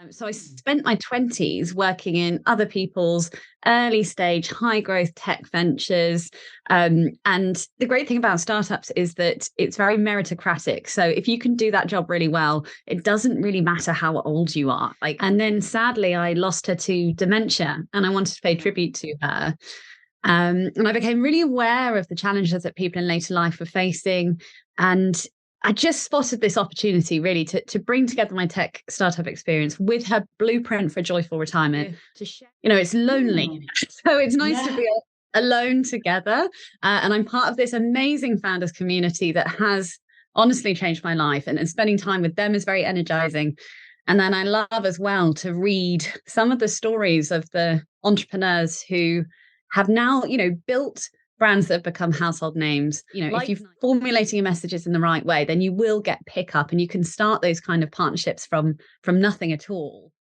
So I spent my 20s working in other people's early stage, high growth tech ventures. And the great thing about startups is that it's very meritocratic. So if you can do that job really well, it doesn't really matter how old you are. And then sadly, I lost her to dementia and I wanted to pay tribute to her. And I became really aware of the challenges that people in later life were facing. And I just spotted this opportunity really to bring together my tech startup experience with her blueprint for joyful retirement. To share, it's lonely. So it's nice to be alone together. And I'm part of this amazing founders community that has honestly changed my life. And spending time with them is very energizing. And then I love as well to read some of the stories of the entrepreneurs who have now, built brands that have become household names. If you're formulating your messages in the right way, then you will get pickup and you can start those kind of partnerships from nothing at all.